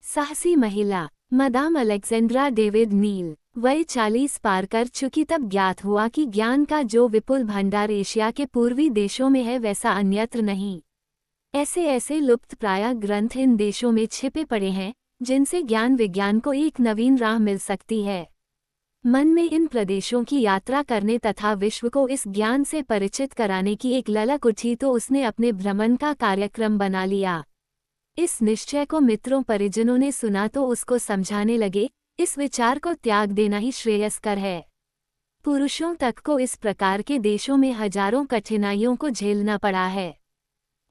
साहसी महिला madam Alexandra David नील वय 40 पार कर चुकी तब ज्ञात हुआ कि ज्ञान का जो विपुल भंडार एशिया के पूर्वी देशों में है वैसा अन्यत्र नहीं। ऐसे ऐसे लुप्तप्राय ग्रंथ इन देशों में छिपे पड़े हैं जिनसे ज्ञान विज्ञान को एक नवीन राह मिल सकती है। मन में इन प्रदेशों की यात्रा करने तथा विश्व को इस ज्ञान से परिचित कराने की एक ललक उठी तो उसने अपने भ्रमण का कार्यक्रम बना लिया। इस निश्चय को मित्रों परिजनों ने सुना तो उसको समझाने लगे, इस विचार को त्याग देना ही श्रेयस्कर है। पुरुषों तक को इस प्रकार के देशों में हजारों कठिनाइयों को झेलना पड़ा है।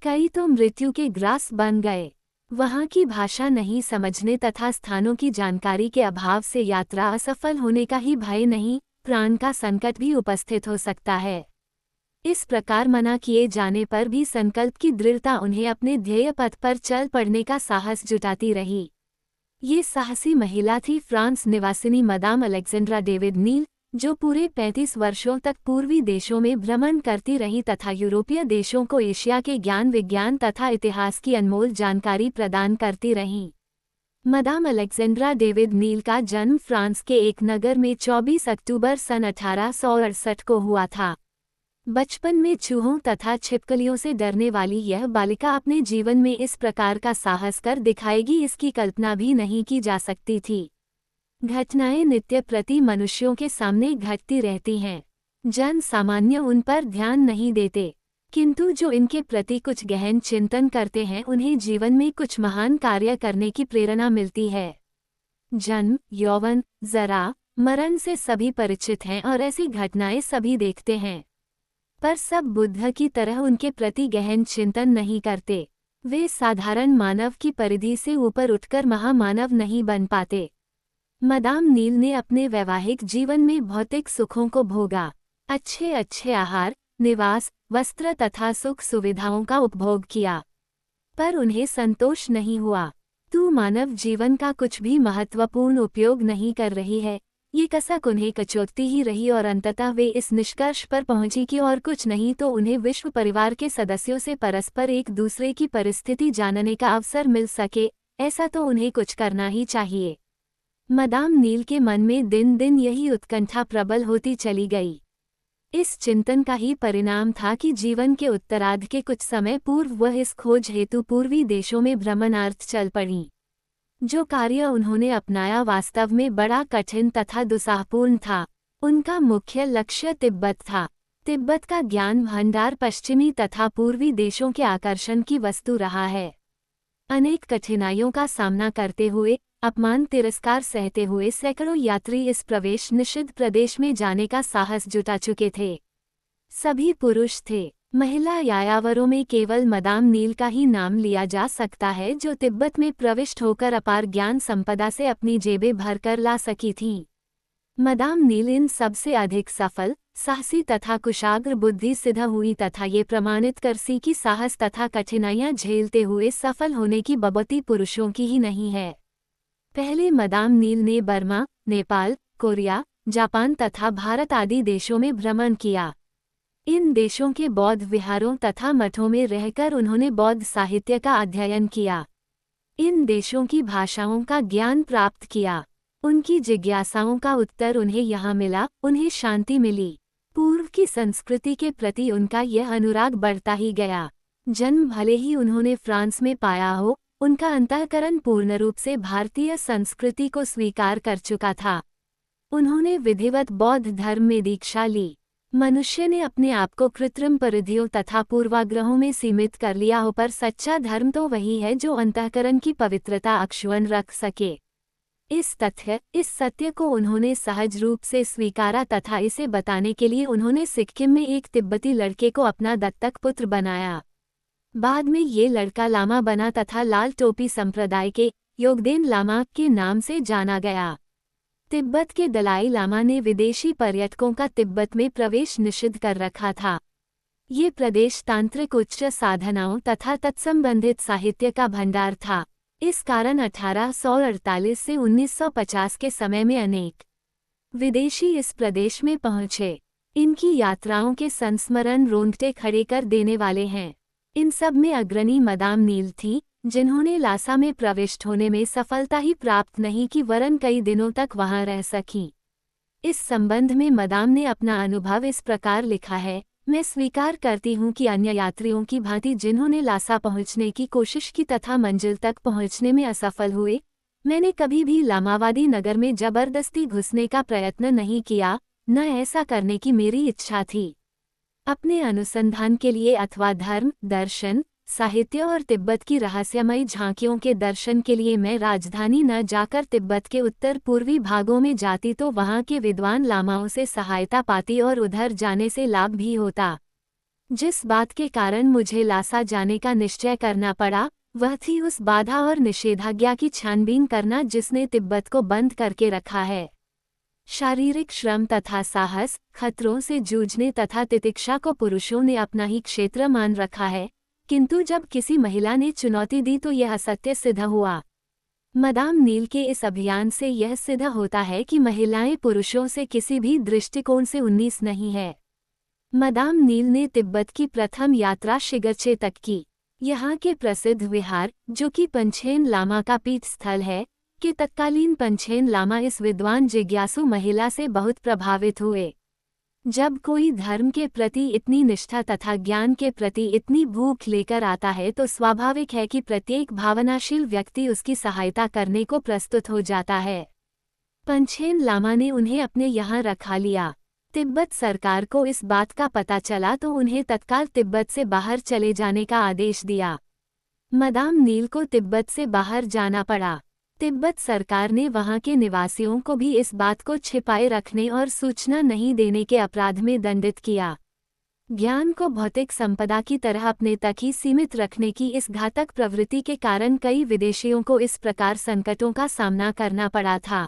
कई तो मृत्यु के ग्रास बन गए। वहाँ की भाषा नहीं समझने तथा स्थानों की जानकारी के अभाव से यात्रा असफल होने का ही भय नहीं, प्राण का संकट भी उपस्थित हो सकता है। इस प्रकार मना किए जाने पर भी संकल्प की दृढ़ता उन्हें अपने ध्येय पथ पर चल पड़ने का साहस जुटाती रही। ये साहसी महिला थी फ्रांस निवासिनी मदाम अलेक्जेंड्रा डेविड नील, जो पूरे 35 वर्षों तक पूर्वी देशों में भ्रमण करती रही तथा यूरोपीय देशों को एशिया के ज्ञान विज्ञान तथा इतिहास की अनमोल जानकारी प्रदान करती रहीं। मदाम अलेक्जेंड्रा डेविड नील का जन्म फ्रांस के एक नगर में 24 अक्टूबर सन 1868 को हुआ था। बचपन में चूहों तथा छिपकलियों से डरने वाली यह बालिका अपने जीवन में इस प्रकार का साहस कर दिखाएगी इसकी कल्पना भी नहीं की जा सकती थी। घटनाएं नित्य प्रति मनुष्यों के सामने घटती रहती हैं। जन सामान्य उन पर ध्यान नहीं देते, किंतु जो इनके प्रति कुछ गहन चिंतन करते हैं उन्हें जीवन में कुछ महान कार्य करने की प्रेरणा मिलती है। जन्म, यौवन, जरा, मरण से सभी परिचित हैं और ऐसी घटनाएं सभी देखते हैं, पर सब बुद्ध की तरह उनके प्रति गहन चिंतन नहीं करते। वे साधारण मानव की परिधि से ऊपर उठकर महामानव नहीं बन पाते। मदाम नील ने अपने वैवाहिक जीवन में भौतिक सुखों को भोगा, अच्छे अच्छे आहार, निवास, वस्त्र तथा सुख सुविधाओं का उपभोग किया, पर उन्हें संतोष नहीं हुआ। तू मानव जीवन का कुछ भी महत्वपूर्ण उपयोग नहीं कर रही है, ये कसक उन्हें कचोटती ही रही और अंततः वे इस निष्कर्ष पर पहुंची कि और कुछ नहीं तो उन्हें विश्व परिवार के सदस्यों से परस्पर एक दूसरे की परिस्थिति जानने का अवसर मिल सके, ऐसा तो उन्हें कुछ करना ही चाहिए। मदाम नील के मन में दिन दिन यही उत्कंठा प्रबल होती चली गई। इस चिंतन का ही परिणाम था कि जीवन के उत्तरार्ध के कुछ समय पूर्व वह इस खोज हेतु पूर्वी देशों में भ्रमणार्थ चल पड़ी। जो कार्य उन्होंने अपनाया वास्तव में बड़ा कठिन तथा दुस्साहपूर्ण था। उनका मुख्य लक्ष्य तिब्बत था। तिब्बत का ज्ञान भंडार पश्चिमी तथा पूर्वी देशों के आकर्षण की वस्तु रहा है। अनेक कठिनाइयों का सामना करते हुए, अपमान तिरस्कार सहते हुए सैकड़ों यात्री इस प्रवेश निषिद्ध प्रदेश में जाने का साहस जुटा चुके थे। सभी पुरुष थे। महिला यायावरों में केवल मदाम नील का ही नाम लिया जा सकता है जो तिब्बत में प्रविष्ट होकर अपार ज्ञान संपदा से अपनी जेबें भरकर ला सकी थीं। मदाम नील इन सबसे अधिक सफल, साहसी तथा कुशाग्र बुद्धि सिद्ध हुई तथा ये प्रमाणित करसी कि साहस तथा कठिनाइयां झेलते हुए सफल होने की बबती पुरुषों की ही नहीं है। पहले मदाम नील ने बर्मा, नेपाल, कोरिया, जापान तथा भारत आदि देशों में भ्रमण किया। इन देशों के बौद्ध विहारों तथा मठों में रहकर उन्होंने बौद्ध साहित्य का अध्ययन किया। इन देशों की भाषाओं का ज्ञान प्राप्त किया। उनकी जिज्ञासाओं का उत्तर उन्हें यहाँ मिला, उन्हें शांति मिली। पूर्व की संस्कृति के प्रति उनका यह अनुराग बढ़ता ही गया। जन्म भले ही उन्होंने फ्रांस में पाया हो, उनका अंतःकरण पूर्ण रूप से भारतीय संस्कृति को स्वीकार कर चुका था। उन्होंने विधिवत बौद्ध धर्म में दीक्षा ली। मनुष्य ने अपने आप को कृत्रिम परिधियों तथा पूर्वाग्रहों में सीमित कर लिया हो, पर सच्चा धर्म तो वही है जो अंतःकरण की पवित्रता अक्षुण्ण रख सके। इस सत्य को उन्होंने सहज रूप से स्वीकारा तथा इसे बताने के लिए उन्होंने सिक्किम में एक तिब्बती लड़के को अपना दत्तक पुत्र बनाया। बाद में ये लड़का लामा बना तथा लाल टोपी संप्रदाय के योगदेन लामा के नाम से जाना गया। तिब्बत के दलाई लामा ने विदेशी पर्यटकों का तिब्बत में प्रवेश निषिद्ध कर रखा था। ये प्रदेश तांत्रिक उच्च साधनाओं तथा तत्संबंधित साहित्य का भंडार था। इस कारण 1848 से 1950 के समय में अनेक विदेशी इस प्रदेश में पहुंचे। इनकी यात्राओं के संस्मरण रोंगटे खड़े कर देने वाले हैं। इन सब में अग्रणी मदाम नील थी, जिन्होंने लासा में प्रविष्ट होने में सफलता ही प्राप्त नहीं की वरन कई दिनों तक वहां रह सकीं। इस संबंध में मदाम ने अपना अनुभव इस प्रकार लिखा है। मैं स्वीकार करती हूँ कि अन्य यात्रियों की भांति जिन्होंने लासा पहुँचने की कोशिश की तथा मंजिल तक पहुँचने में असफल हुए, मैंने कभी भी लामावादी नगर में जबरदस्ती घुसने का प्रयत्न नहीं किया, न ऐसा करने की मेरी इच्छा थी। अपने अनुसंधान के लिए अथवा धर्म, दर्शन, साहित्य और तिब्बत की रहस्यमयी झांकियों के दर्शन के लिए मैं राजधानी न जाकर तिब्बत के उत्तर पूर्वी भागों में जाती तो वहां के विद्वान लामाओं से सहायता पाती और उधर जाने से लाभ भी होता। जिस बात के कारण मुझे लासा जाने का निश्चय करना पड़ा, वह थी उस बाधा और निषेधाज्ञा की छानबीन करना जिसने तिब्बत को बंद करके रखा है। शारीरिक श्रम तथा साहस, खतरों से जूझने तथा तितिक्षा को पुरुषों ने अपना ही क्षेत्र मान रखा है, किंतु जब किसी महिला ने चुनौती दी तो यह असत्य सिद्ध हुआ। मदाम नील के इस अभियान से यह सिद्ध होता है कि महिलाएं पुरुषों से किसी भी दृष्टिकोण से 19 नहीं है। मदाम नील ने तिब्बत की प्रथम यात्रा शिगर्चे तक की। यहाँ के प्रसिद्ध विहार, जो कि पंछेन लामा का पीठ स्थल है, कि तत्कालीन पंछेन लामा इस विद्वान जिज्ञासु महिला से बहुत प्रभावित हुए। जब कोई धर्म के प्रति इतनी निष्ठा तथा ज्ञान के प्रति इतनी भूख लेकर आता है तो स्वाभाविक है कि प्रत्येक भावनाशील व्यक्ति उसकी सहायता करने को प्रस्तुत हो जाता है। पंछेन लामा ने उन्हें अपने यहाँ रखा लिया। तिब्बत सरकार को इस बात का पता चला तो उन्हें तत्काल तिब्बत से बाहर चले जाने का आदेश दिया। मदाम नील को तिब्बत से बाहर जाना पड़ा। तिब्बत सरकार ने वहां के निवासियों को भी इस बात को छिपाए रखने और सूचना नहीं देने के अपराध में दंडित किया। ज्ञान को भौतिक संपदा की तरह अपने तक ही सीमित रखने की इस घातक प्रवृत्ति के कारण कई विदेशियों को इस प्रकार संकटों का सामना करना पड़ा था।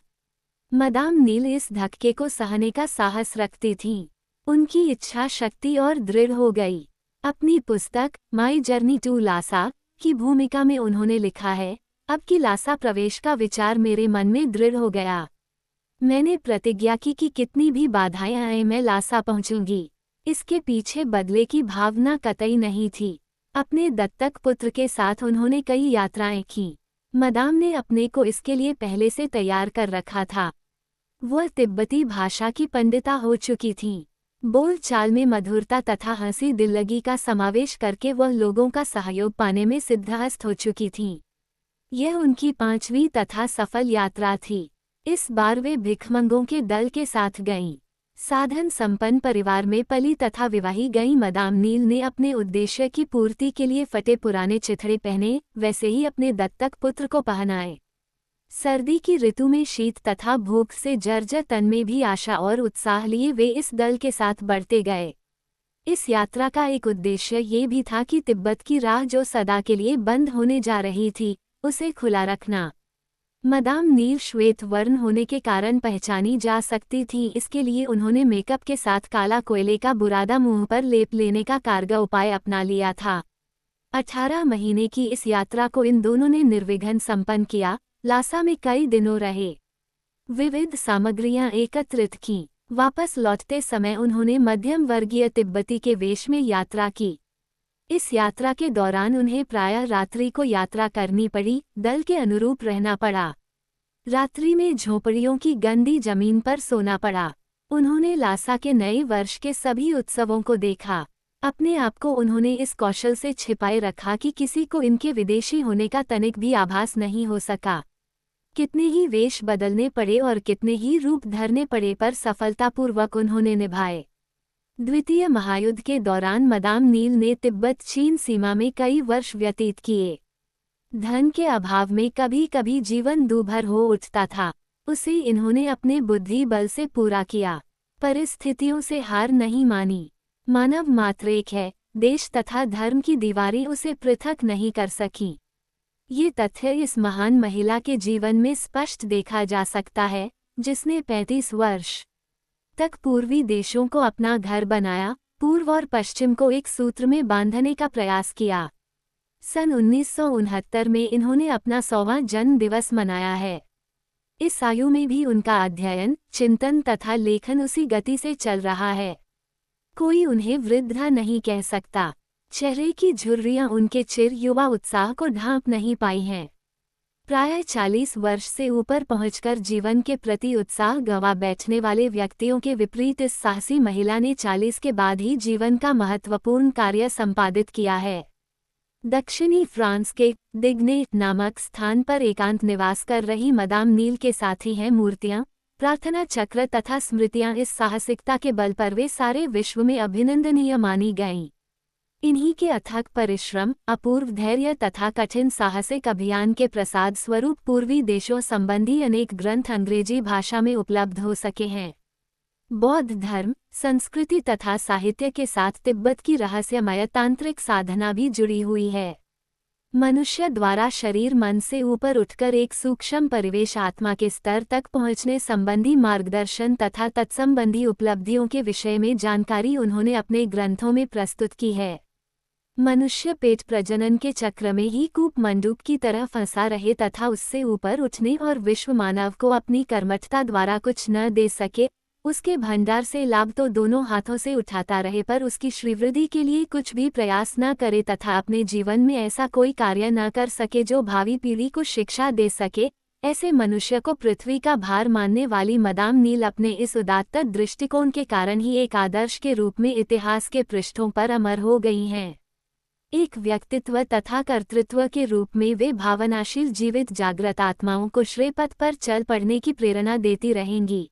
मदाम नील इस धक्के को सहने का साहस रखती थीं। उनकी इच्छा शक्ति और दृढ़ हो गई। अपनी पुस्तक माई जर्नी टू लासा की भूमिका में उन्होंने लिखा है, अब की लासा प्रवेश का विचार मेरे मन में दृढ़ हो गया। मैंने प्रतिज्ञा की कि कितनी भी बाधाएं आए मैं लासा पहुंचूंगी। इसके पीछे बदले की भावना कतई नहीं थी। अपने दत्तक पुत्र के साथ उन्होंने कई यात्राएं की। मदाम ने अपने को इसके लिए पहले से तैयार कर रखा था। वह तिब्बती भाषा की पंडिता हो चुकी थीं। बोल चाल में मधुरता तथा हंसी दिल्लगी का समावेश करके वह लोगों का सहयोग पाने में सिद्धहस्त हो चुकी थीं। यह उनकी 5वीं तथा सफल यात्रा थी। इस बार वे भिखमंगों के दल के साथ गईं। साधन संपन्न परिवार में पली तथा विवाही गई मदाम नील ने अपने उद्देश्य की पूर्ति के लिए फटे पुराने चिथड़े पहने, वैसे ही अपने दत्तक पुत्र को पहनाए। सर्दी की ऋतु में शीत तथा भूख से जर्जर तन में भी आशा और उत्साह लिए वे इस दल के साथ बढ़ते गए। इस यात्रा का एक उद्देश्य ये भी था कि तिब्बत की राह जो सदा के लिए बंद होने जा रही थी, उसे खुला रखना। मदाम नील श्वेत वर्ण होने के कारण पहचानी जा सकती थी, इसके लिए उन्होंने मेकअप के साथ काला कोयले का बुरादा मुंह पर लेप लेने का कारगर उपाय अपना लिया था। 18 महीने की इस यात्रा को इन दोनों ने निर्विघ्न संपन्न किया। लासा में कई दिनों रहे। विविध सामग्रियां एकत्रित की। वापस लौटते समय उन्होंने मध्यम वर्गीय तिब्बती के वेश में यात्रा की। इस यात्रा के दौरान उन्हें प्रायः रात्रि को यात्रा करनी पड़ी, दल के अनुरूप रहना पड़ा। रात्रि में झोपड़ियों की गंदी जमीन पर सोना पड़ा। उन्होंने लासा के नए वर्ष के सभी उत्सवों को देखा। अपने आप को उन्होंने इस कौशल से छिपाए रखा कि किसी को इनके विदेशी होने का तनिक भी आभास नहीं हो सका। कितने ही वेश बदलने पड़े और कितने ही रूप धरने पड़े पर सफलतापूर्वक उन्होंने निभाए। द्वितीय महायुद्ध के दौरान मदाम नील ने तिब्बत चीन सीमा में कई वर्ष व्यतीत किए। धन के अभाव में कभी कभी जीवन दूभर हो उठता था, उसे इन्होंने अपने बुद्धि बल से पूरा किया। परिस्थितियों से हार नहीं मानी। मानव मात्र एक है, देश तथा धर्म की दीवारें उसे पृथक नहीं कर सकी। ये तथ्य इस महान महिला के जीवन में स्पष्ट देखा जा सकता है, जिसने 35 वर्ष तक पूर्वी देशों को अपना घर बनाया, पूर्व और पश्चिम को एक सूत्र में बांधने का प्रयास किया। सन 1969 में इन्होंने अपना 100वां जन्म दिवस मनाया है। इस आयु में भी उनका अध्ययन, चिंतन तथा लेखन उसी गति से चल रहा है। कोई उन्हें वृद्धा नहीं कह सकता। चेहरे की झुर्रियां उनके चिर युवा उत्साह को ढांप नहीं पाई हैं। प्रायः 40 वर्ष से ऊपर पहुंचकर जीवन के प्रति उत्साह गंवा बैठने वाले व्यक्तियों के विपरीत इस साहसी महिला ने 40 के बाद ही जीवन का महत्वपूर्ण कार्य संपादित किया है। दक्षिणी फ्रांस के दिग्ने नामक स्थान पर एकांत निवास कर रही मदाम नील के साथी हैं मूर्तियां, प्रार्थना चक्र तथा स्मृतियां। इस साहसिकता के बल पर वे सारे विश्व में अभिनंदनीय मानी गईं। इन्हीं के अथक परिश्रम, अपूर्व धैर्य तथा कठिन साहसिक अभियान के प्रसाद स्वरूप पूर्वी देशों संबंधी अनेक ग्रंथ अंग्रेजी भाषा में उपलब्ध हो सके हैं। बौद्ध धर्म, संस्कृति तथा साहित्य के साथ तिब्बत की रहस्यमय तांत्रिक साधना भी जुड़ी हुई है। मनुष्य द्वारा शरीर मन से ऊपर उठकर एक सूक्ष्म परिवेश आत्मा के स्तर तक पहुंचने संबंधी मार्गदर्शन तथा तत्संबंधी उपलब्धियों के विषय में जानकारी उन्होंने अपने ग्रंथों में प्रस्तुत की है। मनुष्य पेट प्रजनन के चक्र में ही कूप मंडूक की तरह फंसा रहे तथा उससे ऊपर उठने और विश्व मानव को अपनी कर्मठता द्वारा कुछ न दे सके, उसके भंडार से लाभ तो दोनों हाथों से उठाता रहे पर उसकी श्रीवृद्धि के लिए कुछ भी प्रयास न करे तथा अपने जीवन में ऐसा कोई कार्य न कर सके जो भावी पीढ़ी को शिक्षा दे सके, ऐसे मनुष्य को पृथ्वी का भार मानने वाली मदाम नील अपने इस उदात्त दृष्टिकोण के कारण ही एक आदर्श के रूप में इतिहास के पृष्ठों पर अमर हो गई हैं। एक व्यक्तित्व तथा कर्तृत्व के रूप में वे भावनाशील जीवित जागृत आत्माओं को श्रेय पथ पर चल पड़ने की प्रेरणा देती रहेंगी।